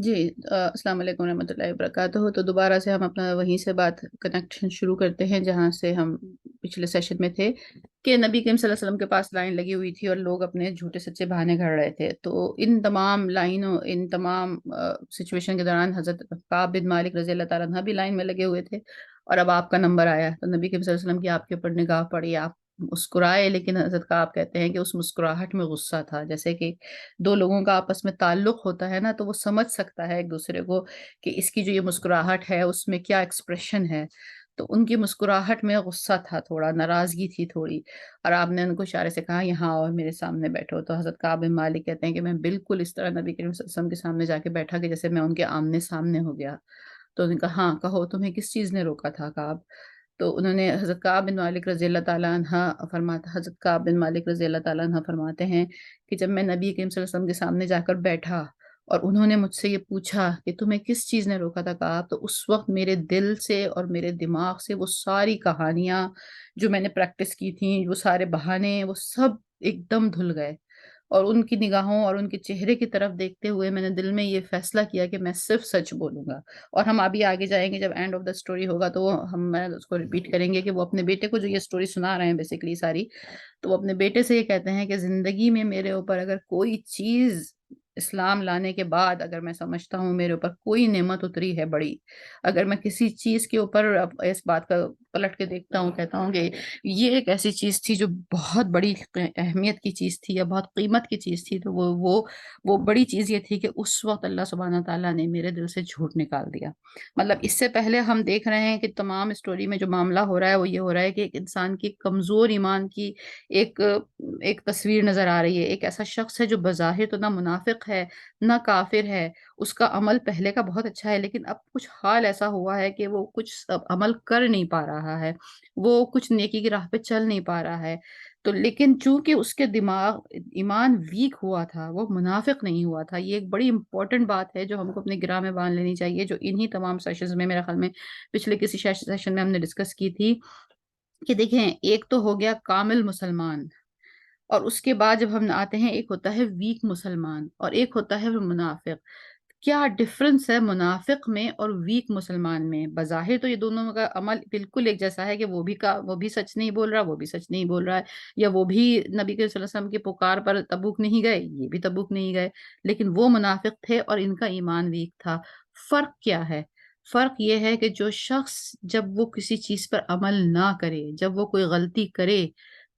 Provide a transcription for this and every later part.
جی السلام علیکم ورحمۃ اللہ وبرکاتہ۔ تو دوبارہ سے ہم اپنا وہیں سے بات کنیکشن شروع کرتے ہیں جہاں سے ہم پچھلے سیشن میں تھے، کہ نبی کریم صلی اللہ علیہ وسلم کے پاس لائن لگی ہوئی تھی اور لوگ اپنے جھوٹے سچے بہانے گھڑ رہے تھے۔ تو ان تمام لائنوں، ان تمام سچویشن کے دوران حضرت کعب بن مالک رضی اللہ تعالیٰ عنہ بھی لائن میں لگے ہوئے تھے، اور اب آپ کا نمبر آیا تو نبی کریم صلی اللہ علیہ وسلم کی آپ کے اوپر نگاہ پڑی، آپ مسکرائے، لیکن حضرت کا آپ کہتے ہیں کہ اس مسکراہٹ میں غصہ تھا۔ جیسے کہ دو لوگوں کا آپس میں تعلق ہوتا ہے نا، تو وہ سمجھ سکتا ہے ایک دوسرے کو کہ اس کی جو یہ مسکراہٹ ہے اس میں کیا ایکسپریشن ہے۔ تو ان کی مسکراہٹ میں غصہ تھا، تھوڑا ناراضگی تھی تھوڑی، اور آپ نے ان کو اشارے سے کہا یہاں آؤ میرے سامنے بیٹھو۔ تو حضرت کعب بن مالک کہتے ہیں کہ میں بالکل اس طرح نبی کریم صلی اللہ علیہ وسلم کے سامنے جا کے بیٹھا کہ جیسے میں ان کے آمنے سامنے ہو گیا۔ تو انہوں نے کہا ہاں کہو، تمہیں کس چیز نے روکا تھا کعب؟ تو انہوں نے حضرت کعب بن مالک رضی اللہ تعالیٰ عنہ حضرت کعب بن مالک رضی اللہ تعالیٰ عنہ فرماتے ہیں کہ جب میں نبی کریم صلی اللہ علیہ وسلم کے سامنے جا کر بیٹھا اور انہوں نے مجھ سے یہ پوچھا کہ تمہیں کس چیز نے روکا تھا کعب، تو اس وقت میرے دل سے اور میرے دماغ سے وہ ساری کہانیاں جو میں نے پریکٹس کی تھیں، وہ سارے بہانے، وہ سب ایک دم دھل گئے، اور ان کی نگاہوں اور ان کے چہرے کی طرف دیکھتے ہوئے میں نے دل میں یہ فیصلہ کیا کہ میں صرف سچ بولوں گا۔ اور ہم ابھی آگے جائیں گے، جب اینڈ آف دا اسٹوری ہوگا تو میں اس کو ریپیٹ کریں گے کہ وہ اپنے بیٹے کو جو یہ اسٹوری سنا رہے ہیں بیسیکلی ساری، تو وہ اپنے بیٹے سے یہ کہتے ہیں کہ زندگی میں میرے اوپر اگر کوئی چیز اسلام لانے کے بعد اگر میں سمجھتا ہوں میرے اوپر کوئی نعمت اتری ہے بڑی، اگر میں کسی چیز کے اوپر اب اس بات کا پلٹ کے دیکھتا ہوں، کہتا ہوں کہ یہ ایک ایسی چیز تھی جو بہت بڑی اہمیت کی چیز تھی یا بہت قیمت کی چیز تھی، تو وہ بڑی چیز یہ تھی کہ اس وقت اللہ سبحانہ تعالیٰ نے میرے دل سے جھوٹ نکال دیا۔ مطلب اس سے پہلے ہم دیکھ رہے ہیں کہ تمام اسٹوری میں جو معاملہ ہو رہا ہے وہ یہ ہو رہا ہے کہ ایک انسان کی کمزور ایمان کی ایک ایک تصویر نظر آ رہی ہے۔ ایک ایسا شخص ہے جو بظاہر تو نہ منافق ہے نہ کافر ہے، اس کا عمل پہلے کا بہت اچھا ہے، لیکن اب کچھ حال ایسا ہوا ہے کہ وہ کچھ اب عمل کر نہیں پا رہا ہے، وہ کچھ نیکی کی راہ پہ چل نہیں پا رہا ہے۔ تو لیکن چونکہ اس کے دماغ ایمان ویک ہوا تھا، وہ منافق نہیں ہوا تھا۔ یہ ایک بڑی امپورٹنٹ بات ہے جو ہم کو اپنے گراہ میں باندھ لینی چاہیے، جو انہی تمام سیشنز میں میرے خیال میں پچھلے کسی سیشن میں ہم نے ڈسکس کی تھی، کہ دیکھیں ایک تو ہو گیا کامل مسلمان، اور اس کے بعد جب ہم آتے ہیں ایک ہوتا ہے ویک مسلمان اور ایک ہوتا ہے منافق۔ کیا ڈفرنس ہے منافق میں اور ویک مسلمان میں؟ بظاہر تو یہ دونوں کا عمل بالکل ایک جیسا ہے کہ وہ بھی سچ نہیں بول رہا، وہ بھی سچ نہیں بول رہا ہے، یا وہ بھی نبی کے صلی اللہ علیہ وسلم کی پکار پر تبوک نہیں گئے، یہ بھی تبوک نہیں گئے، لیکن وہ منافق تھے اور ان کا ایمان ویک تھا۔ فرق کیا ہے؟ فرق یہ ہے کہ جو شخص جب وہ کسی چیز پر عمل نہ کرے، جب وہ کوئی غلطی کرے،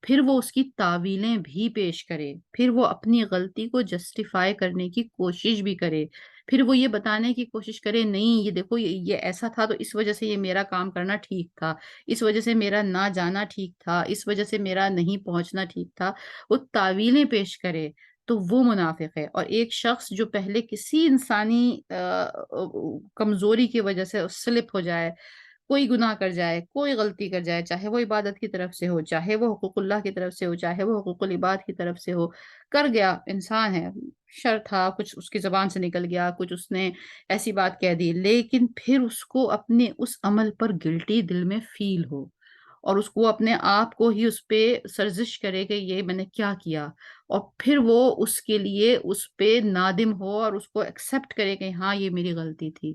پھر وہ اس کی تعویلیں بھی پیش کرے، پھر وہ اپنی غلطی کو جسٹیفائی کرنے کی کوشش بھی کرے، پھر وہ یہ بتانے کی کوشش کرے نہیں یہ دیکھو یہ ایسا تھا تو اس وجہ سے یہ میرا کام کرنا ٹھیک تھا، اس وجہ سے میرا نہ جانا ٹھیک تھا، اس وجہ سے میرا نہیں پہنچنا ٹھیک تھا، وہ تعویلیں پیش کرے، تو وہ منافق ہے۔ اور ایک شخص جو پہلے کسی انسانی کمزوری کی وجہ سے سلپ ہو جائے، کوئی گناہ کر جائے، کوئی غلطی کر جائے، چاہے وہ عبادت کی طرف سے ہو، چاہے وہ حقوق اللہ کی طرف سے ہو، چاہے وہ حقوق العباد کی طرف سے ہو، کر گیا، انسان ہے، شر تھا، کچھ اس کی زبان سے نکل گیا، کچھ اس نے ایسی بات کہہ دی، لیکن پھر اس کو اپنے اس عمل پر گلٹی دل میں فیل ہو، اور اس کو اپنے آپ کو ہی اس پہ سرزش کرے کہ یہ میں نے کیا کیا، اور پھر وہ اس کے لیے اس پہ نادم ہو اور اس کو ایکسپٹ کرے کہ ہاں یہ میری غلطی تھی۔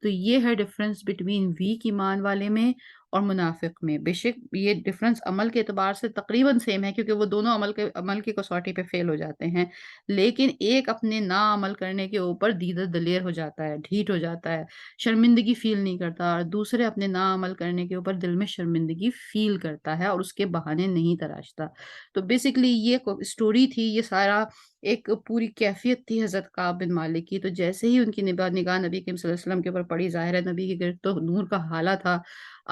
تو یہ ہے ڈفرنس بٹوین ویک ایمان والے میں اور منافق میں۔ بے شک یہ ڈفرنس عمل کے اعتبار سے تقریباً سیم ہے، کیونکہ وہ دونوں عمل کی کسوٹی پہ فیل ہو جاتے ہیں، لیکن ایک اپنے نا عمل کرنے کے اوپر دیدہ دلیر ہو جاتا ہے، ڈھیٹ ہو جاتا ہے، شرمندگی فیل نہیں کرتا، اور دوسرے اپنے نا عمل کرنے کے اوپر دل میں شرمندگی فیل کرتا ہے اور اس کے بہانے نہیں تراشتا۔ تو بیسیکلی یہ اسٹوری تھی، یہ سارا ایک پوری کیفیت تھی حضرت کعب بن مالک کی۔ تو جیسے ہی ان کی نگاہ نبی کریم صلی اللہ علیہ وسلم کے اوپر پڑی، ظاہر ہے نبی کی گرفت تو نور کا حالہ تھا،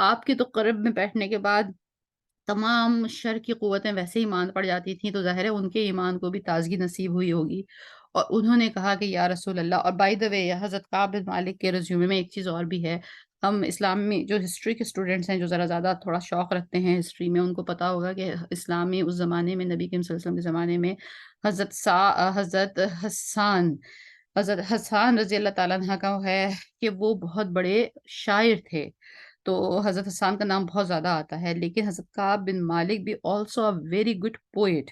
آپ کے تو قرب میں بیٹھنے کے بعد تمام شر کی قوتیں ویسے ہی مان پڑ جاتی تھیں، تو ظاہر ہے ان کے ایمان کو بھی تازگی نصیب ہوئی ہوگی، اور انہوں نے کہا کہ یا رسول اللہ۔ اور بائی دا وے حضرت کعب بن مالک کے ریزیومے میں ایک چیز اور بھی ہے، ہم اسلامی جو ہسٹری کے اسٹوڈنٹس ہیں، جو ذرا زیادہ تھوڑا شوق رکھتے ہیں ہسٹری میں، ان کو پتا ہوگا کہ اسلامی اس زمانے میں، نبی کریم صلی اللہ علیہ وسلم کے زمانے میں، حضرت حسان حضرت حسان رضی اللہ تعالیٰ عنہ کا ہے کہ وہ بہت بڑے شاعر تھے۔ تو حضرت حسان کا نام بہت زیادہ آتا ہے، لیکن حضرت کعب بن مالک بھی also a very good poet,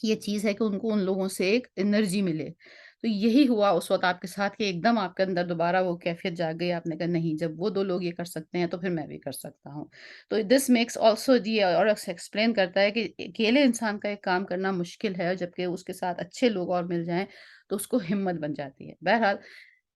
یہ چیز ہے کہ ان کو ان لوگوں سے ایک انرجی ملے۔ تو یہی ہوا اس وقت آپ کے ساتھ کہ ایک دم آپ کے اندر دوبارہ وہ کیفیت جاگ گئی، آپ نے کہا نہیں، جب وہ 2 لوگ یہ کر سکتے ہیں تو پھر میں بھی کر سکتا ہوں۔ تو دس میکس آلسو جی، اور ایکسپلین کرتا ہے کہ اکیلے انسان کا ایک کام کرنا مشکل ہے، جبکہ اس کے ساتھ اچھے لوگ اور مل جائیں تو اس کو ہمت بن جاتی ہے۔ بہرحال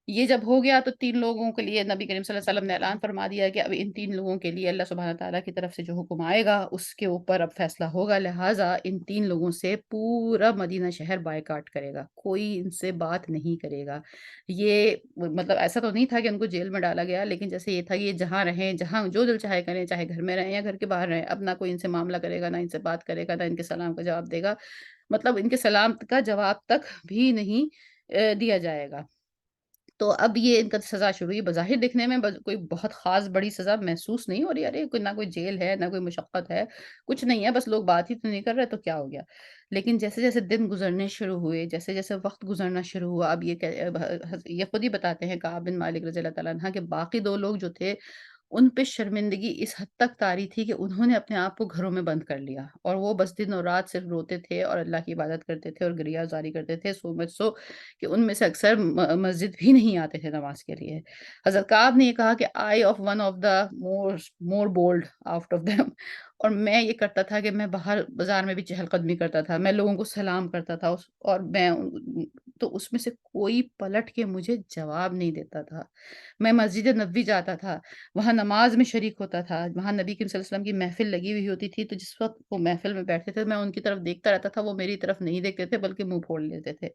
یہ جب ہو گیا تو 3 لوگوں کے لیے نبی کریم صلی اللہ علیہ وسلم نے اعلان فرما دیا کہ اب ان 3 لوگوں کے لیے اللہ سبحانہ تعالیٰ کی طرف سے جو حکم آئے گا اس کے اوپر اب فیصلہ ہوگا، لہٰذا ان 3 لوگوں سے پورا مدینہ شہر بائیکاٹ کرے گا، کوئی ان سے بات نہیں کرے گا۔ یہ مطلب ایسا تو نہیں تھا کہ ان کو جیل میں ڈالا گیا، لیکن جیسے یہ تھا کہ یہ جہاں رہیں، جہاں جو دل چاہے کریں، چاہے گھر میں رہیں یا گھر کے باہر رہیں، اب نہ کوئی ان سے معاملہ کرے گا، نہ ان سے بات کرے گا، نہ ان کے سلام کا جواب دے گا، مطلب ان کے سلام کا جواب تک بھی نہیں دیا جائے گا۔ تو اب یہ ان کا سزا شروع ہوئی، بظاہر دکھنے میں کوئی بہت خاص بڑی سزا محسوس نہیں ہو رہی، ارے کوئی نہ کوئی جیل ہے، نہ کوئی مشقت ہے، کچھ نہیں ہے، بس لوگ بات ہی تو نہیں کر رہے تو کیا ہو گیا؟ لیکن جیسے جیسے دن گزرنے شروع ہوئے، جیسے جیسے وقت گزرنا شروع ہوا، اب یہ خود ہی بتاتے ہیں کعب بن مالک رضی اللہ تعالیٰ عنہ کہ باقی 2 لوگ جو تھے ان پہ شرمندگی اس حد تک طاری تھی کہ انہوں نے اپنے آپ کو گھروں میں بند کر لیا، اور وہ بس دن اور رات صرف روتے تھے اور اللہ کی عبادت کرتے تھے اور گریہ زاری کرتے تھے، سو مچ سو کہ ان میں سے اکثر مسجد بھی نہیں آتے تھے نماز کے لیے۔ حضرت کعب نے یہ کہا کہ I of one of the more bold out of them, اور میں یہ کرتا تھا کہ میں باہر بازار میں بھی چہل قدمی کرتا تھا، میں لوگوں کو سلام کرتا تھا، اور میں تو اس میں سے کوئی پلٹ کے مجھے جواب نہیں دیتا تھا۔ میں مسجد نبوی جاتا تھا، وہاں نماز میں شریک ہوتا تھا، وہاں نبی کریم صلی اللہ علیہ وسلم کی محفل لگی ہوئی ہوتی تھی، تو جس وقت وہ محفل میں بیٹھتے تھے میں ان کی طرف دیکھتا رہتا تھا، وہ میری طرف نہیں دیکھتے تھے بلکہ منہ پھوڑ لیتے تھے۔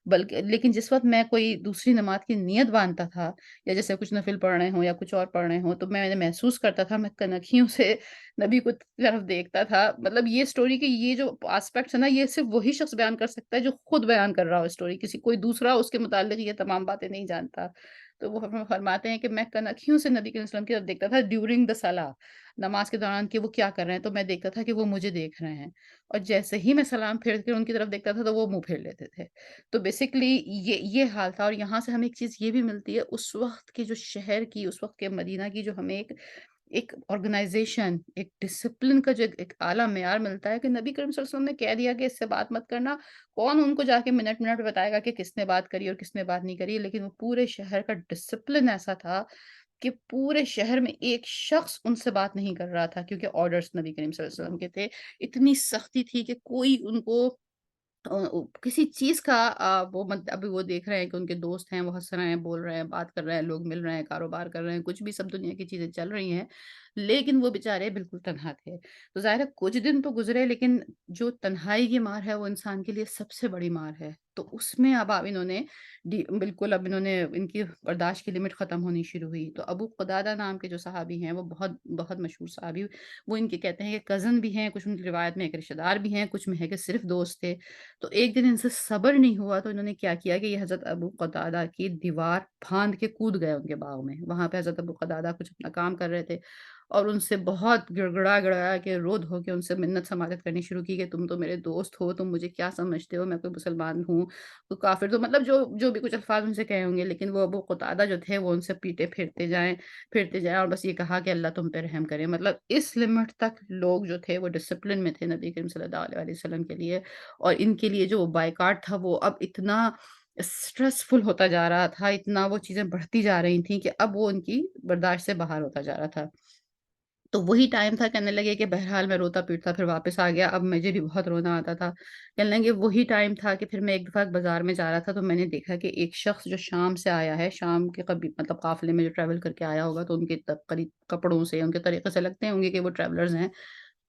بلکہ لیکن جس وقت میں کوئی دوسری نماز کی نیت باندھتا تھا، یا جیسے کچھ نفل پڑھ رہے ہوں یا کچھ اور پڑھ رہے ہوں، تو میں نے محسوس کرتا تھا، میں کنکھیوں سے نبی کو طرف دیکھتا تھا۔ مطلب یہ اسٹوری کے یہ جو آسپیکٹس ہیں نا، یہ صرف وہی شخص بیان کر سکتا ہے جو خود بیان کر رہا ہو اسٹوری، کسی کوئی دوسرا اس کے متعلق یہ تمام باتیں نہیں جانتا۔ تو وہ فرماتے ہیں کہ میں کنکھیوں سے نبی کریم صلی اللہ علیہ وسلم کی طرف دیکھتا تھا ڈیورنگ دا صلاح، نماز کے دوران کہ وہ کیا کر رہے ہیں، تو میں دیکھتا تھا کہ وہ مجھے دیکھ رہے ہیں، اور جیسے ہی میں سلام پھیر کے ان کی طرف دیکھتا تھا تو وہ منہ پھیر لیتے تھے۔ تو بیسیکلی یہ حال تھا، اور یہاں سے ہمیں ایک چیز یہ بھی ملتی ہے، اس وقت کے جو شہر کی، اس وقت کے مدینہ کی جو ہمیں ایک ایک آرگنائزیشن، ایک ڈسپلن کا جو ایک اعلیٰ معیار ملتا ہے کہ نبی کریم صلی اللہ علیہ وسلم نے کہہ دیا کہ اس سے بات مت کرنا، کون ان کو جا کے منٹ منٹ بتائے گا کہ کس نے بات کری اور کس نے بات نہیں کری، لیکن وہ پورے شہر کا ڈسپلن ایسا تھا کہ پورے شہر میں ایک شخص ان سے بات نہیں کر رہا تھا، کیونکہ آرڈرز نبی کریم صلی اللہ علیہ وسلم کے تھے۔ اتنی سختی تھی کہ کوئی ان کو کسی چیز کا وہ ابھی وہ دیکھ رہے ہیں کہ ان کے دوست ہیں، وہ ہنس رہے ہیں، بول رہے ہیں، بات کر رہے ہیں، لوگ مل رہے ہیں، کاروبار کر رہے ہیں، کچھ بھی سب دنیا کی چیزیں چل رہی ہیں، لیکن وہ بیچارے بالکل تنہا تھے۔ تو ظاہر ہے کچھ دن تو گزرے، لیکن جو تنہائی کی مار ہے وہ انسان کے لیے سب سے بڑی مار ہے۔ تو اس میں اب انہوں نے بالکل اب انہوں نے ان کی برداشت کی لمٹ ختم ہونی شروع ہوئی۔ تو ابو قتادہ نام کے جو صحابی ہیں، وہ بہت بہت مشہور صحابی، وہ ان کے کہتے ہیں کہ کزن بھی ہیں، کچھ ان کی روایت میں ایک رشتہ دار بھی ہیں، کچھ میں ہے کہ صرف دوست تھے۔ تو ایک دن ان سے صبر نہیں ہوا تو انہوں نے کیا کیا کہ یہ حضرت ابو قتادہ کی دیوار پھاند کے کود گئے ان کے باغ میں۔ وہاں پہ حضرت ابو قتادہ کچھ اپنا کام کر رہے تھے، اور ان سے بہت گڑ گڑایا کے رو دھو کے ان سے منت سماجت کرنی شروع کی کہ تم تو میرے دوست ہو، تم مجھے کیا سمجھتے ہو، میں کوئی مسلمان ہوں، تو کافر، تو مطلب جو جو بھی کچھ الفاظ ان سے کہے ہوں گے، لیکن وہ ابو قتادہ جو تھے وہ ان سے پیٹے پھرتے جائیں اور بس یہ کہا کہ اللہ تم پہ رحم کرے۔ مطلب اس لمٹ تک لوگ جو تھے وہ ڈسپلن میں تھے نبی کریم صلی اللہ علیہ وسلم کے لیے، اور ان کے لیے جو بائیکاٹ تھا وہ اب اتنا اسٹریسفل ہوتا جا رہا تھا، اتنا وہ چیزیں بڑھتی جا رہی تھیں کہ اب وہ ان کی برداشت سے باہر ہوتا جا رہا تھا۔ تو وہی ٹائم تھا، کہنے لگے کہ بہرحال میں روتا پیٹتا پھر واپس آ گیا، اب مجھے بھی بہت رونا آتا تھا۔ کہنے لگے وہی ٹائم تھا کہ پھر میں ایک دفعہ بازار میں جا رہا تھا تو میں نے دیکھا کہ ایک شخص جو شام سے آیا ہے، شام کے مطلب قافلے میں جو ٹریول کر کے آیا ہوگا، تو ان کے قریب کپڑوں سے، ان کے طریقے سے لگتے ہوں گے کہ وہ ٹریولرز ہیں،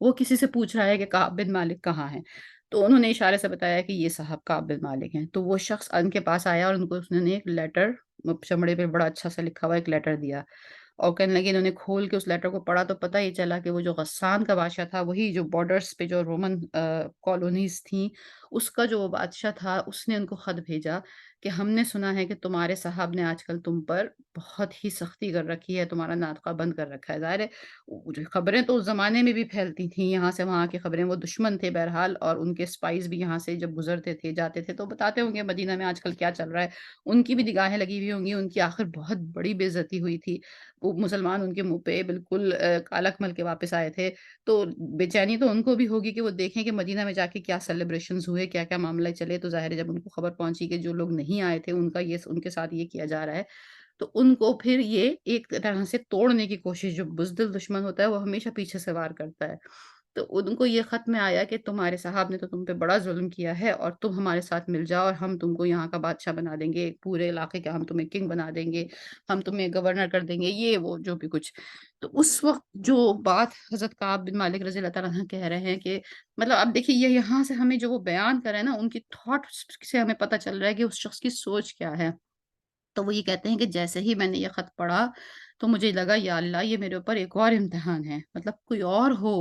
وہ کسی سے پوچھ رہا ہے کہ کعب بن مالک کہاں ہیں؟ تو انہوں نے اشارے سے بتایا کہ یہ صاحب کعب بن مالک ہیں۔ تو وہ شخص ان کے پاس آیا اور ان کو اس نے ایک لیٹر، چمڑے پہ بڑا اچھا سا لکھا ہوا ایک لیٹر دیا، اور کہنے لگے انہوں نے کھول کے اس لیٹر کو پڑھا تو پتہ یہ چلا کہ وہ جو غسان کا بادشاہ تھا، وہی جو بارڈرز پہ جو رومن کالونیز تھیں، اس کا جو وہ بادشاہ تھا، اس نے ان کو خط بھیجا کہ ہم نے سنا ہے کہ تمہارے صاحب نے آج کل تم پر بہت ہی سختی کر رکھی ہے، تمہارا ناطقہ بند کر رکھا ہے۔ ظاہر ہے وہ جو خبریں تو اس زمانے میں بھی پھیلتی تھیں، یہاں سے وہاں کی خبریں، وہ دشمن تھے بہرحال، اور ان کے اسپائز بھی یہاں سے جب گزرتے تھے جاتے تھے تو بتاتے ہوں گے مدینہ میں آج کل کیا چل رہا ہے، ان کی بھی نگاہیں لگی ہوئی ہوں گی، ان کی آخر بہت بڑی بے عزتی ہوئی تھی۔ وہ مسلمان ان کے منہ پہ بالکل کالک مل کے واپس آئے تھے، تو بے چینی تو ان کو بھی ہوگی کہ وہ دیکھیں کہ مدینہ میں جا کے کیا سیلیبریشنز ہوئے، کیا-کیا معاملہ چلے، تو ظاہر ہے جب ان کو خبر پہنچی کہ جو لوگ نہیں آئے تھے ان کے ساتھ یہ کیا جا رہا ہے، تو ان کو پھر یہ ایک طرح سے توڑنے کی کوشش، جو بزدل دشمن ہوتا ہے وہ ہمیشہ پیچھے سے وار کرتا ہے۔ تو ان کو یہ خط میں آیا کہ تمہارے صاحب نے تو تم پہ بڑا ظلم کیا ہے اور تم ہمارے ساتھ مل جاؤ اور ہم تم کو یہاں کا بادشاہ بنا دیں گے، پورے علاقے کا ہم تمہیں کنگ بنا دیں گے، ہم تمہیں گورنر کر دیں گے، یہ وہ جو بھی کچھ۔ تو اس وقت جو بات حضرت کعب بن مالک رضی اللہ تعالیٰ عنہ کہہ رہے ہیں کہ مطلب اب دیکھیے یہ یہاں سے ہمیں جو وہ بیان کر رہے ہیں نا، ان کی تھاٹس سے ہمیں پتہ چل رہا ہے کہ اس شخص کی سوچ کیا ہے۔ تو وہ یہ کہتے ہیں کہ جیسے ہی میں نے یہ خط پڑھا تو مجھے لگا یا اللہ یہ میرے اوپر ایک اور امتحان ہے، مطلب کوئی اور ہو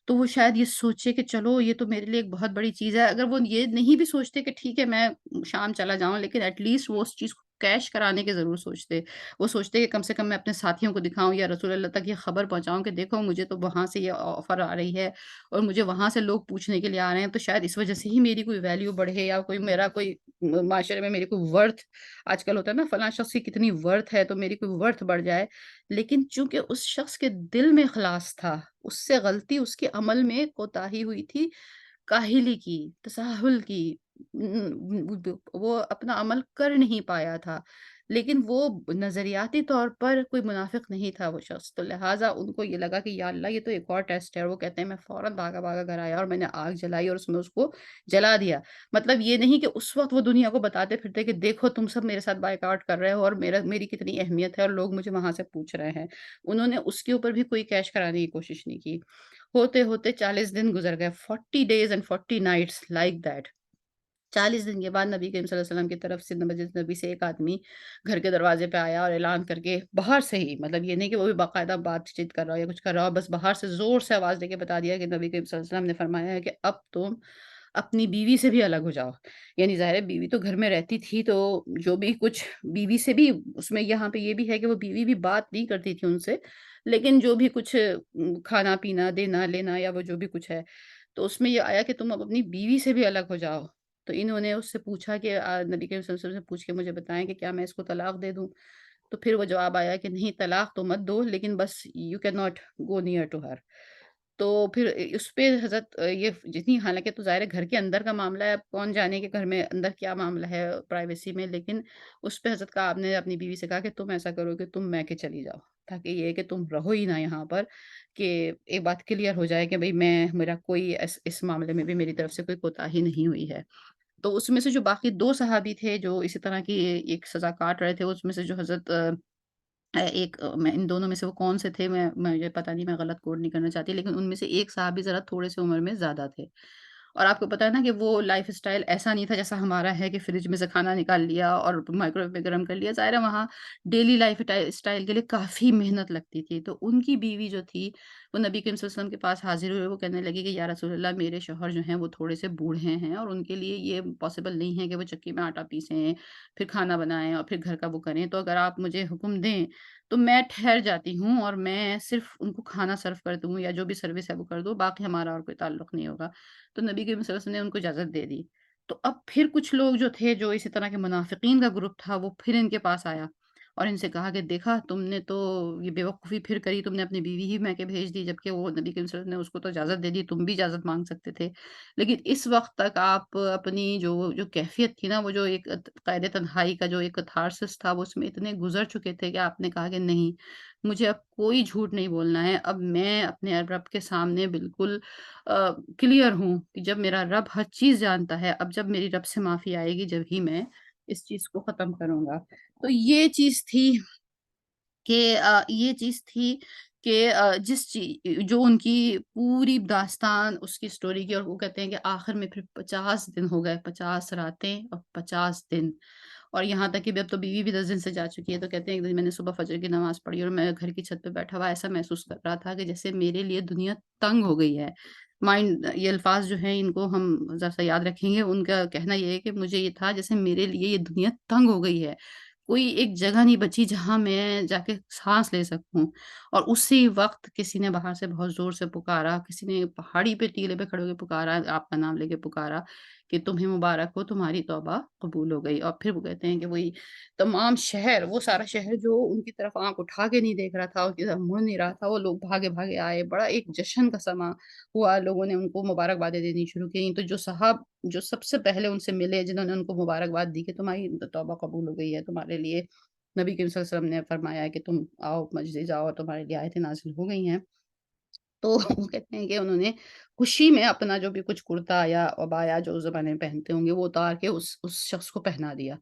تو وہ شاید یہ سوچے کہ چلو یہ تو میرے لیے ایک بہت بڑی چیز ہے، اگر وہ یہ نہیں بھی سوچتے کہ ٹھیک ہے میں شام چلا جاؤں، لیکن ایٹ لیسٹ وہ اس چیز کو کیش کرانے کے ضرور سوچتے، وہ سوچتے کہ کم سے کم میں اپنے ساتھیوں کو دکھاؤں یا رسول اللہ تک یہ خبر پہنچاؤں کہ دیکھو مجھے تو وہاں سے یہ آفر آ رہی ہے اور مجھے وہاں سے لوگ پوچھنے کے لیے آ رہے ہیں، تو شاید اس وجہ سے ہی میری کوئی ویلیو بڑھے یا کوئی میرا کوئی معاشرے میں میری کوئی ورتھ، آج کل ہوتا ہے نا فلاں شخص کی کتنی ورتھ ہے تو میری کوئی ورتھ بڑھ جائے۔ لیکن چونکہ اس شخص کے دل میں اخلاص تھا، اس سے غلطی اس کے عمل میں کوتاہی ہوئی تھی، کاہلی کی، تساہل کی، وہ اپنا عمل کر نہیں پایا تھا، لیکن وہ نظریاتی طور پر کوئی منافق نہیں تھا وہ شخص، تو لہٰذا ان کو یہ لگا کہ یا اللہ یہ تو ایک اور ٹیسٹ ہے، اور وہ کہتے ہیں میں فوراً بھاگا بھاگا گھر آیا اور میں نے آگ جلائی اور اس میں اس کو جلا دیا۔ مطلب یہ نہیں کہ اس وقت وہ دنیا کو بتاتے پھرتے کہ دیکھو تم سب میرے ساتھ بائیکاٹ کر رہے ہو اور میری کتنی اہمیت ہے اور لوگ مجھے وہاں سے پوچھ رہے ہیں۔ انہوں نے اس کے اوپر بھی کوئی کیش کرانے کی کوشش نہیں کی۔ ہوتے ہوتے 40 دن گزر گئے، 40 days and 40 nights like that۔ 40 دن کے بعد نبی کریم صلی اللہ علیہ وسلم کی طرف سے مسجد نبی سے ایک آدمی گھر کے دروازے پہ آیا اور اعلان کر کے باہر سے ہی، مطلب یہ نہیں کہ وہ بھی باقاعدہ بات چیت کر رہا ہو یا کچھ کر رہا ہو، بس باہر سے زور سے آواز دے کے بتا دیا کہ نبی کریم صلی اللہ علیہ وسلم نے فرمایا ہے کہ اب تم اپنی بیوی سے بھی الگ ہو جاؤ۔ یعنی ظاہر ہے بیوی تو گھر میں رہتی تھی، تو جو بھی کچھ بیوی سے بھی اس میں یہاں پہ یہ بھی ہے کہ وہ بیوی بھی بات نہیں کرتی تھی ان سے، لیکن جو بھی کچھ کھانا پینا دینا لینا یا وہ جو بھی کچھ ہے، تو اس میں یہ آیا کہ تم اب اپنی بیوی سے بھی الگ ہو جاؤ۔ تو انہوں نے اس سے پوچھا کہ نبی کریم صلی اللہ علیہ وسلم سے پوچھ کے مجھے بتائیں کہ کیا میں اس کو طلاق دے دوں؟ تو پھر وہ جواب آیا کہ نہیں طلاق تو مت دو، لیکن بس you can not go near to her. تو پھر اس پہ حضرت یہ جتنی، حالانکہ تو ظاہر ہے گھر کے اندر کا معاملہ ہے، اب کون جانے کہ گھر میں اندر کیا معاملہ ہے پرائیویسی میں، لیکن اس پہ حضرت کا آپ نے اپنی بیوی سے کہا کہ تم ایسا کرو کہ تم میکے چلی جاؤ، تاکہ یہ ہے کہ تم رہو ہی نہ یہاں پر، کہ ایک بات کلیئر ہو جائے کہ بھئی میرا کوئی اس معاملے میں بھی میری طرف سے کوئی کوتاہی نہیں ہوئی ہے۔ تو اس میں سے جو باقی 2 صحابی تھے جو اسی طرح کی ایک سزا کاٹ رہے تھے، اس میں سے جو حضرت میں ان دونوں میں سے وہ کون سے تھے مجھے پتہ نہیں، میں غلط کوٹ نہیں کرنا چاہتی، لیکن ان میں سے ایک صحابی ذرا تھوڑے سے عمر میں زیادہ تھے۔ اور آپ کو پتہ ہے نا کہ وہ لائف اسٹائل ایسا نہیں تھا جیسا ہمارا ہے کہ فریج میں سے کھانا نکال لیا اور مائکرو ویو میں گرم کر لیا، ظاہر ہے وہاں ڈیلی لائف اسٹائل کے لیے کافی محنت لگتی تھی۔ تو ان کی بیوی جو تھی وہ نبی کریم صلی اللہ علیہ وسلم کے پاس حاضر ہوئے، وہ کہنے لگی کہ یا رسول اللہ میرے شوہر جو ہیں وہ تھوڑے سے بوڑھے ہیں اور ان کے لیے یہ پاسبل نہیں ہے کہ وہ چکی میں آٹا پیسیں، پھر کھانا بنائیں اور پھر گھر کا وہ کریں، تو اگر آپ مجھے حکم دیں تو میں ٹھہر جاتی ہوں اور میں صرف ان کو کھانا سرو کر دوں یا جو بھی سروس ہے وہ کر دوں، باقی ہمارا اور کوئی تعلق نہیں ہوگا۔ تو نبی کریم صلی اللہ علیہ وسلم نے ان کو اجازت دے دی۔ تو اب پھر کچھ لوگ جو تھے، جو اسی طرح کے منافقین کا گروپ تھا، وہ پھر ان کے پاس آیا اور ان سے کہا کہ دیکھا تم نے تو یہ بیوقوفی پھر کری، تم نے اپنی بیوی ہی میکے بھیج دی، جبکہ وہ نبی کریم صلی اللہ علیہ وسلم نے اس کو تو اجازت دے دی، تم بھی اجازت مانگ سکتے تھے۔ لیکن اس وقت تک آپ اپنی جو کیفیت تھی نا، وہ جو ایک قید تنہائی کا جو ایک کتھارسس تھا، وہ اس میں اتنے گزر چکے تھے کہ آپ نے کہا کہ نہیں، مجھے اب کوئی جھوٹ نہیں بولنا ہے، اب میں اپنے رب کے سامنے بالکل کلیئر ہوں کہ جب میرا رب ہر چیز جانتا ہے، اب جب میری رب سے معافی آئے گی جب ہی میں اس چیز کو ختم کروں گا۔ تو یہ چیز تھی کہ جو ان کی پوری داستان اس کی سٹوری کی، اور وہ کہتے ہیں کہ آخر میں پھر 50 دن ہو گئے، 50 راتیں اور 50 دن، اور یہاں تک کہ اب تو بیوی بھی 10 دن سے جا چکی ہے، تو کہتے ہیں ایک دن میں نے صبح فجر کی نماز پڑھی اور میں گھر کی چھت پہ بیٹھا ہوا ایسا محسوس کر رہا تھا کہ جیسے میرے لیے دنیا تنگ ہو گئی ہے۔ مائنڈ یہ الفاظ جو ہیں ان کو ہم ذرا سا یاد رکھیں گے، ان کا کہنا یہ ہے کہ مجھے یہ تھا جیسے میرے لیے یہ دنیا تنگ ہو گئی ہے، کوئی ایک جگہ نہیں بچی جہاں میں جا کے سانس لے سکوں، اور اسی وقت کسی نے باہر سے بہت زور سے پکارا، کسی نے پہاڑی پہ ٹیلے پہ کھڑے ہو کے پکارا، آپ کا نام لے کے پکارا کہ تمہیں مبارک ہو، تمہاری توبہ قبول ہو گئی۔ اور پھر وہ کہتے ہیں کہ وہی تمام شہر، وہ سارا شہر جو ان کی طرف آنکھ اٹھا کے نہیں دیکھ رہا تھا، ان کی طرف مڑ نہیں رہا تھا، وہ لوگ بھاگے بھاگے آئے، بڑا ایک جشن کا سما ہوا، لوگوں نے ان کو مبارکبادیں دینی شروع کی۔ تو جو صاحب جو سب سے پہلے ان سے ملے، جنہوں نے ان کو مبارکباد دی کہ تمہاری توبہ قبول ہو گئی ہے، تمہارے لیے نبی کریم صلی اللہ علیہ وسلم نے فرمایا کہ تم آؤ مسجد جاؤ، تمہارے لیے آیتیں نازل ہو گئی ہیں۔ تو وہ کہتے ہیں کہ انہوں نے خوشی میں اپنا جو بھی کچھ کرتا یا عبایا جو اس زمانے میں پہنتے ہوں گے وہ اتار کے اس شخص کو پہنا دیا،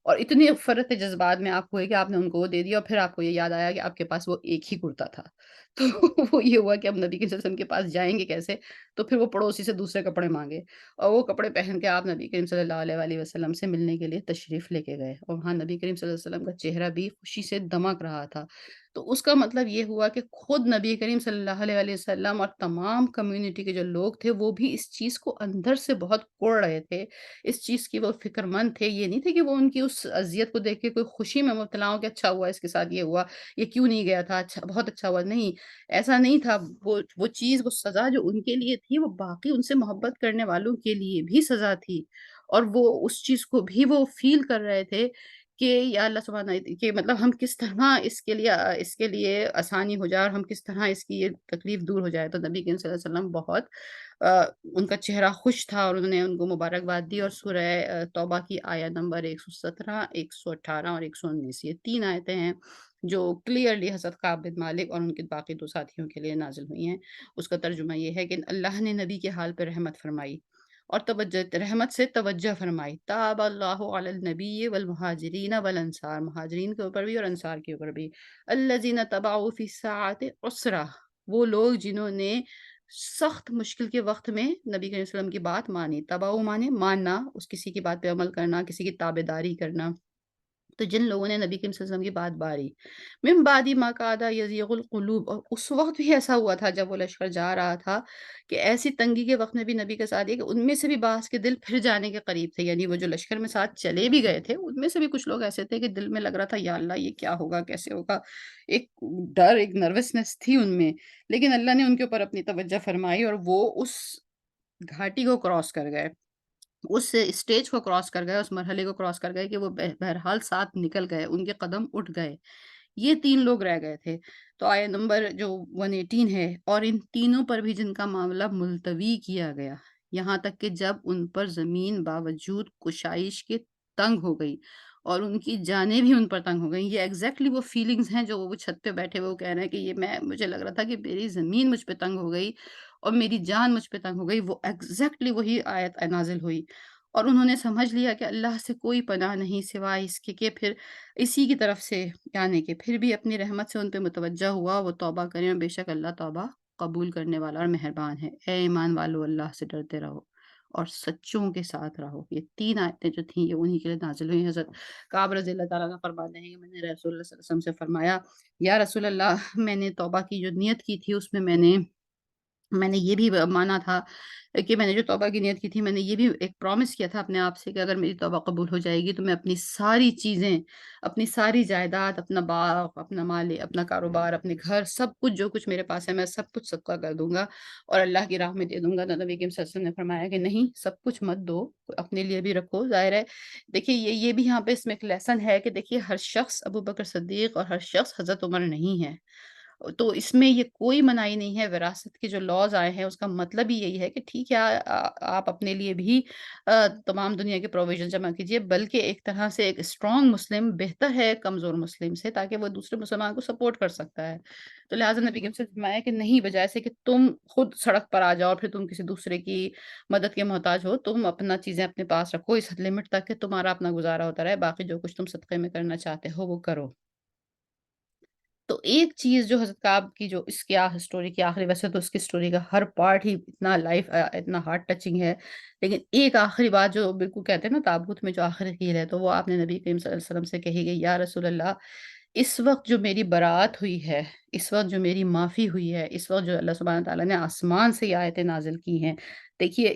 اور اتنی فرط جذبات میں آپ کو ہے کہ آپ نے ان کو وہ دے دیا، اور پھر آپ کو یہ یاد آیا کہ آپ کے پاس وہ ایک ہی کرتا تھا۔ تو وہ یہ ہوا کہ اب نبی کے وسلم کے پاس جائیں گے کیسے؟ تو پھر وہ پڑوسی سے دوسرے کپڑے مانگے، اور وہ کپڑے پہن کے آپ نبی کریم صلی اللہ علیہ وآلہ وسلم سے ملنے کے لیے تشریف لے کے گئے، اور وہاں نبی کریم صلی اللہ علیہ وسلم کا چہرہ بھی خوشی سے دمک رہا تھا۔ تو اس کا مطلب یہ ہوا کہ خود نبی کریم صلی اللہ علیہ وآلہ وسلم اور تمام کمیونٹی کے جو لوگ تھے وہ بھی اس چیز کو اندر سے بہت کوڑ رہے تھے، اس چیز کی وہ فکر مند تھے۔ یہ نہیں تھے کہ وہ ان کی اس اذیت کو دیکھ کے کوئی خوشی میں مبتلا ہوں کہ اچھا ہوا اس کے ساتھ یہ ہوا، یہ کیوں نہیں گیا تھا، اچھا بہت اچھا ہوا، نہیں، ایسا نہیں تھا۔ وہ چیز، وہ سزا جو ان کے لیے تھی، وہ باقی ان سے محبت کرنے والوں کے لیے بھی سزا تھی، اور وہ اس چیز کو بھی وہ فیل کر رہے تھے کہ یا اللہ سبحانہ کہ مطلب ہم کس طرح اس کے لیے آسانی ہو جائے، اور ہم کس طرح اس کی یہ تکلیف دور ہو جائے۔ تو نبی کریم صلی اللہ علیہ وسلم بہت ان کا چہرہ خوش تھا، اور انہوں نے ان کو مبارکباد دی، اور سورہ توبہ کی آیت نمبر 117، 118 اور 119، یہ 3 آیتیں ہیں جو کلیئرلی حضرت کعب بن مالک اور ان کے باقی 2 ساتھیوں کے لیے نازل ہوئی ہیں۔ اس کا ترجمہ یہ ہے کہ اللہ نے نبی کے حال پہ رحمت فرمائی، اور رحمت سے توجہ فرمائی۔ تاب اللہ علی النبی والمہاجرین والانصار، مہاجرین کے اوپر بھی اور انصار کے اوپر بھی، الذین تبعوا فی الساعۃ عسرہ، وہ لوگ جنہوں نے سخت مشکل کے وقت میں نبی کریم صلی اللہ علیہ وسلم کی بات مانی۔ تبعوا مانے ماننا، اس کسی کی بات پہ عمل کرنا، کسی کی تابع داری کرنا۔ تو جن لوگوں نے نبی کریم صلی اللہ علیہ وسلم کی بات باری، من بعد ما کاد یزیغ القلوب، اور اس وقت بھی ایسا ہوا تھا جب وہ لشکر جا رہا تھا کہ ایسی تنگی کے وقت میں بھی نبی کے ساتھ یہ کہ ان میں سے بھی بعض کے دل پھر جانے کے قریب تھے، یعنی وہ جو لشکر میں ساتھ چلے بھی گئے تھے ان میں سے بھی کچھ لوگ ایسے تھے کہ دل میں لگ رہا تھا یا اللہ یہ کیا ہوگا، کیسے ہوگا، ایک ڈر، ایک نروسنس تھی ان میں، لیکن اللہ نے ان کے اوپر اپنی توجہ فرمائی، اور وہ اس گھاٹی کو کراس کر گئے، اس اسٹیج کو کراس کر گئے، اس مرحلے کو کراس کر گئے کہ وہ بہرحال ساتھ نکل گئے، ان کے قدم اٹھ گئے۔ یہ 3 لوگ رہ گئے تھے۔ تو آیت نمبر جو 118 ہے، اور ان تینوں پر بھی جن کا معاملہ ملتوی کیا گیا، یہاں تک کہ جب ان پر زمین باوجود کشائش کے تنگ ہو گئی، اور ان کی جانیں بھی ان پر تنگ ہو گئیں۔ یہ ایگزیکٹلی وہ فیلنگز ہیں جو وہ چھت پہ بیٹھے ہوئے وہ کہہ رہے ہیں کہ یہ مجھے لگ رہا تھا کہ میری زمین مجھ پہ تنگ ہو گئی اور میری جان مجھ پہ تنگ ہو گئی، وہ ایگزیکٹلی وہی آیت نازل ہوئی، اور انہوں نے سمجھ لیا کہ اللہ سے کوئی پناہ نہیں سوائے اس کے کہ پھر اسی کی طرف سے، یعنی کہ پھر بھی اپنی رحمت سے ان پہ متوجہ ہوا، وہ توبہ کریں، اور بے شک اللہ توبہ قبول کرنے والا اور مہربان ہے۔ اے ایمان والو، اللہ سے ڈرتے رہو اور سچوں کے ساتھ رہو۔ یہ 3 آیتیں جو تھیں یہ انہی کے لیے نازل ہوئی۔ حضرت کعب رضی اللہ تعالیٰ عنہ فرماتے ہیں کہ میں نے رسول اللہ صلی اللہ علیہ وسلم سے فرمایا، یا رسول اللہ، میں نے توبہ کی جو نیت کی تھی اس میں میں نے یہ بھی مانا تھا کہ میں نے جو توبہ کی نیت کی تھی، میں نے یہ بھی ایک پرومس کیا تھا اپنے آپ سے کہ اگر میری توبہ قبول ہو جائے گی تو میں اپنی ساری چیزیں، اپنی ساری جائیداد، اپنا باغ، اپنا مال، اپنا کاروبار، اپنے گھر، سب کچھ جو کچھ میرے پاس ہے میں سب کچھ صدقہ کر دوں گا اور اللہ کی راہ میں دے دوں گا۔ تو نبی کریم صلی اللہ علیہ وسلم نے فرمایا کہ نہیں، سب کچھ مت دو، اپنے لیے بھی رکھو۔ ظاہر ہے، دیکھیے یہ بھی یہاں پہ اس میں ایک لیسن ہے کہ دیکھیے ہر شخص ابو بکر صدیق اور ہر شخص حضرت عمر نہیں ہے، تو اس میں یہ کوئی منائی نہیں ہے، وراثت کے جو لاز آئے ہیں اس کا مطلب ہی یہی ہے کہ ٹھیک ہے، آپ اپنے لیے بھی تمام دنیا کے پروویژن جمع کیجئے، بلکہ ایک طرح سے ایک اسٹرانگ مسلم بہتر ہے کمزور مسلم سے، تاکہ وہ دوسرے مسلمان کو سپورٹ کر سکتا ہے۔ تو لہٰذا نبی کریم سے فرمایا کہ نہیں، بجائے سے کہ تم خود سڑک پر آ جاؤ پھر تم کسی دوسرے کی مدد کے محتاج ہو، تم اپنا چیزیں اپنے پاس رکھو اس حد لمٹ تک کہ تمہارا اپنا گزارا ہوتا رہے، باقی جو کچھ تم صدقے میں کرنا چاہتے ہو وہ کرو۔ تو ایک چیز جو حضرت کعب کی جو اس کی اسٹوری کی آخری، ویسے تو اس کی اسٹوری کا ہر پارٹ ہی اتنا لائف اتنا ہارٹ ٹچنگ ہے، لیکن ایک آخری بات جو بالکل کہتے ہیں نا تابوت میں جو آخری قیل ہے، تو وہ آپ نے نبی کریم صلی اللہ علیہ وسلم سے کہی گئی، یا رسول اللہ، اس وقت جو میری برات ہوئی ہے، اس وقت جو میری معافی ہوئی ہے، اس وقت جو اللہ سبحانہ تعالیٰ نے آسمان سے یہ آیتیں نازل کی ہیں، دیکھیے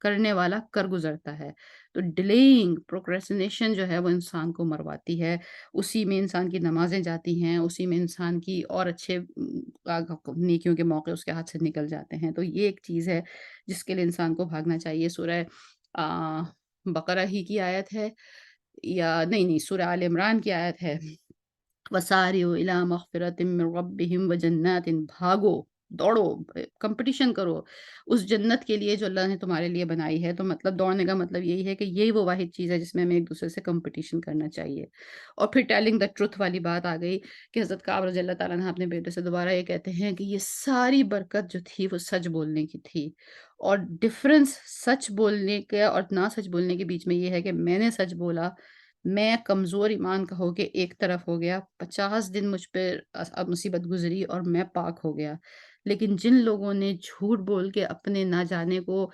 کرنے والا کر گزرتا ہے۔ تو ڈیلیئنگ پروکریسٹینیشن جو ہے وہ انسان کو مرواتی ہے، اسی میں انسان کی نمازیں جاتی ہیں، اسی میں انسان کی اور اچھے نیکیوں کے موقع اس کے ہاتھ سے نکل جاتے ہیں۔ تو یہ ایک چیز ہے جس کے لیے انسان کو بھاگنا چاہیے۔ سورہ آ، بقرہ ہی کی آیت ہے، یا نہیں نہیں، سورہ آل عمران کی آیت ہے، وَسَارِعُوا إِلَىٰ مَغْفِرَةٍ مِّن رَّبِّهِمْ وَجَنَّاتٍ، بھاگو، دوڑو، کمپٹیشن کرو اس جنت کے لیے جو اللہ نے تمہارے لیے بنائی ہے۔ تو مطلب دوڑنے کا مطلب یہی ہے کہ یہی وہ واحد چیز ہے جس میں ہمیں ایک دوسرے سے کمپٹیشن کرنا چاہیے۔ اور پھر ٹیلنگ دا ٹروتھ والی بات آ گئی کہ حضرت کعب رضی اللہ تعالیٰ عنہ اپنے بیٹے سے دوبارہ یہ کہتے ہیں کہ یہ ساری برکت جو تھی وہ سچ بولنے کی تھی، اور ڈفرنس سچ بولنے کے اور نہ سچ بولنے کے بیچ میں یہ ہے کہ میں نے سچ بولا، میں کمزور ایمان کا ہو کے ایک طرف ہو گیا، 50 دن مجھ پہ مصیبت گزری اور میں پاک ہو گیا۔ لیکن جن لوگوں نے جھوٹ بول کے اپنے نہ جانے کو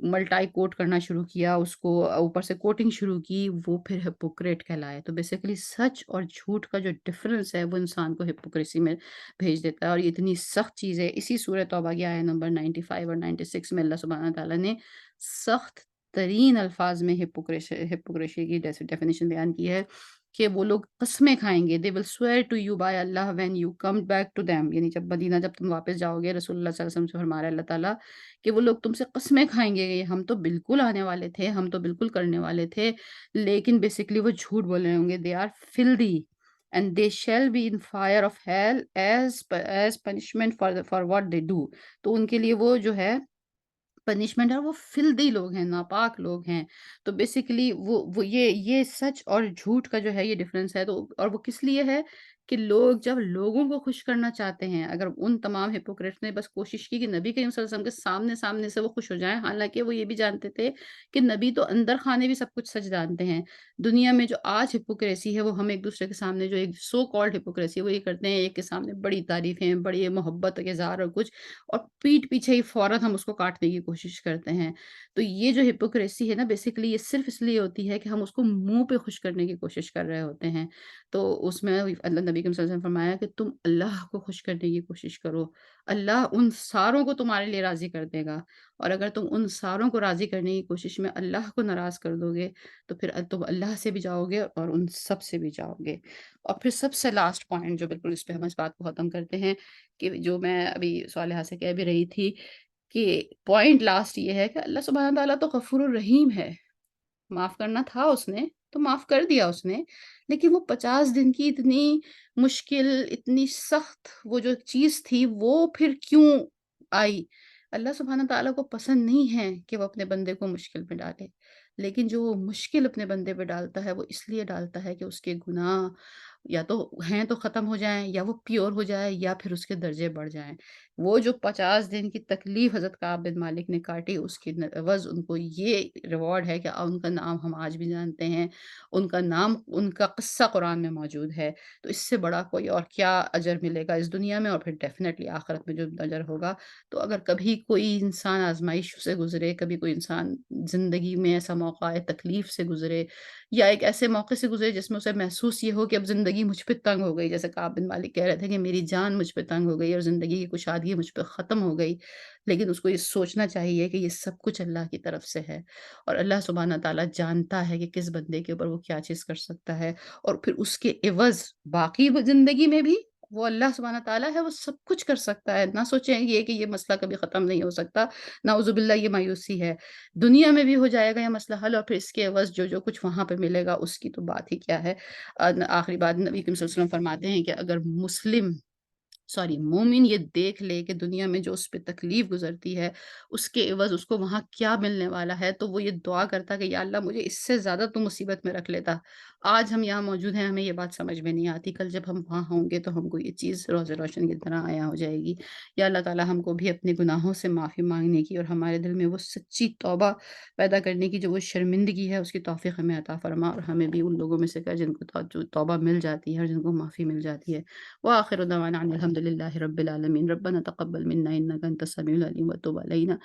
ملٹائی کوٹ کرنا شروع کیا، اس کو اوپر سے کوٹنگ شروع کی، وہ پھر ہپوکریٹ کہلائے۔ تو بیسیکلی سچ اور جھوٹ کا جو ڈفرنس ہے وہ انسان کو ہپوکریسی میں بھیج دیتا ہے، اور یہ اتنی سخت چیز ہے۔ اسی سورہ توبہ کی آیت نمبر 95 اور 96 میں اللہ سبحانہ تعالیٰ نے سخت ترین الفاظ میں ہپوکریسی کی ڈیفینیشن بیان کی ہے کہ وہ لوگ قسمیں کھائیں گے، they will swear to you by Allah when you come back to them، یعنی جب مدینہ جب تم واپس جاؤ گے، رسول اللہ صلی اللہ علیہ وسلم سے فرما رہا ہے اللہ تعالیٰ کہ وہ لوگ تم سے قسمیں کھائیں گے کہ ہم تو بالکل آنے والے تھے، ہم تو بالکل کرنے والے تھے، لیکن بیسیکلی وہ جھوٹ بول رہے ہوں گے۔ they are filthy and they shall be in fire of hell as punishment for what they do۔ تو ان کے لیے وہ جو ہے پنشمنٹ ہے، وہ فلدی لوگ ہیں، ناپاک لوگ ہیں۔ تو بیسیکلی وہ یہ سچ اور جھوٹ کا جو ہے یہ ڈفرنس ہے۔ تو اور وہ کس لیے ہے کہ لوگ جب لوگوں کو خوش کرنا چاہتے ہیں، اگر ان تمام ہپوکریٹس نے بس کوشش کی کہ نبی کریم صلی اللہ علیہ وسلم کے سامنے سے وہ خوش ہو جائیں، حالانکہ وہ یہ بھی جانتے تھے کہ نبی تو اندر خانے بھی سب کچھ سچ جانتے ہیں۔ دنیا میں جو آج ہپوکریسی ہے وہ ہم ایک دوسرے کے سامنے جو ایک سو کالڈ ہپوکریسی ہے وہ یہ کرتے ہیں، ایک کے سامنے بڑی تعریفیں، بڑی محبت کے اظہار اور کچھ، اور پیٹھ پیچھے ہی فوراً ہم اس کو کاٹنے کی کوشش کرتے ہیں۔ تو یہ جو ہپوکریسی ہے نا، بیسیکلی یہ صرف اس لیے ہوتی ہے کہ ہم اس کو منہ پہ خوش کرنے کی کوشش کر رہے ہوتے ہیں۔ تو اس میں اللہ نبی کریم صلی اللہ علیہ وسلم نے فرمایا کہ تم اللہ کو خوش کرنے کی کوشش کرو، اللہ ان ساروں کو تمہارے لیے راضی کر دے گا، اور اگر تم ان ساروں کو راضی کرنے کی کوشش میں اللہ کو ناراض کر دو گے تو پھر تم اللہ سے بھی جاؤ گے اور ان سب سے بھی جاؤ گے۔ اور پھر سب سے لاسٹ پوائنٹ جو بالکل اس پہ ہم اس بات کو ختم کرتے ہیں، کہ جو میں ابھی صالحہ سے کہہ بھی رہی تھی، کہ پوائنٹ لاسٹ یہ ہے کہ اللہ سبحانہ تعالیٰ تو غفور الرحیم ہے، معاف کرنا تھا اس نے تو معاف کر دیا اس نے، لیکن وہ 50 دن کی اتنی مشکل، اتنی سخت وہ جو چیز تھی وہ پھر کیوں آئی؟ اللہ سبحانہ تعالیٰ کو پسند نہیں ہے کہ وہ اپنے بندے کو مشکل میں ڈالے، لیکن جو وہ مشکل اپنے بندے پہ ڈالتا ہے وہ اس لیے ڈالتا ہے کہ اس کے گناہ یا تو ہیں تو ختم ہو جائیں، یا وہ پیور ہو جائے، یا پھر اس کے درجے بڑھ جائیں۔ وہ جو 50 دن کی تکلیف حضرت کعب بن مالک نے کاٹی، اس کی عوض ان کو یہ ریوارڈ ہے کہ ان کا نام ہم آج بھی جانتے ہیں، ان کا نام، ان کا قصہ قرآن میں موجود ہے۔ تو اس سے بڑا کوئی اور کیا اجر ملے گا اس دنیا میں، اور پھر ڈیفینیٹلی آخرت میں جو اجر ہوگا۔ تو اگر کبھی کوئی انسان آزمائش سے گزرے، کبھی کوئی انسان زندگی میں ایسا موقع آئے، تکلیف سے گزرے، یا ایک ایسے موقع سے گزرے جس میں اسے محسوس یہ ہو کہ اب زندگی مجھ پہ تنگ ہو گئی، جیسے کعب بن مالک کہہ رہے تھے کہ میری جان مجھ پہ تنگ ہو گئی اور زندگی کی کشادگی مجھ پہ ختم ہو گئی، لیکن اس کو یہ سوچنا چاہیے کہ یہ سب کچھ اللہ کی طرف سے ہے، اور اللہ سبحانہ تعالیٰ جانتا ہے کہ کس بندے کے اوپر وہ کیا چیز کر سکتا ہے، اور پھر اس کے عوض باقی وہ زندگی میں بھی وہ اللہ سبحانہ تعالیٰ ہے، وہ سب کچھ کر سکتا ہے۔ نہ سوچیں یہ کہ یہ مسئلہ کبھی ختم نہیں ہو سکتا، نعوذ باللہ یہ مایوسی ہے۔ دنیا میں بھی ہو جائے گا یہ مسئلہ حل، اور پھر اس کے عوض جو کچھ وہاں پہ ملے گا اس کی تو بات ہی کیا ہے۔ آخری بات نبی کریم صلی اللہ علیہ وسلم فرماتے ہیں کہ اگر مومن یہ دیکھ لے کہ دنیا میں جو اس پہ تکلیف گزرتی ہے اس کے عوض اس کو وہاں کیا ملنے والا ہے، تو وہ یہ دعا کرتا کہ یا اللہ مجھے اس سے زیادہ تو مصیبت میں رکھ لیتا۔ آج ہم یہاں موجود ہیں، ہمیں یہ بات سمجھ میں نہیں آتی، کل جب ہم وہاں ہوں گے تو ہم کو یہ چیز روز روشن کی طرح عیاں ہو جائے گی۔ یا اللہ تعالیٰ ہم کو بھی اپنے گناہوں سے معافی مانگنے کی اور ہمارے دل میں وہ سچی توبہ پیدا کرنے کی جو وہ شرمندگی ہے اس کی توفیق ہمیں عطا فرما، اور ہمیں بھی ان لوگوں میں سے کر جن کو توبہ مل جاتی ہے اور جن کو معافی مل جاتی ہے۔ وآخر دعوانا ان الحمد للہ رب العالمین۔ ربنا تقبل منا انک انت السمیع العلیم وتب علینا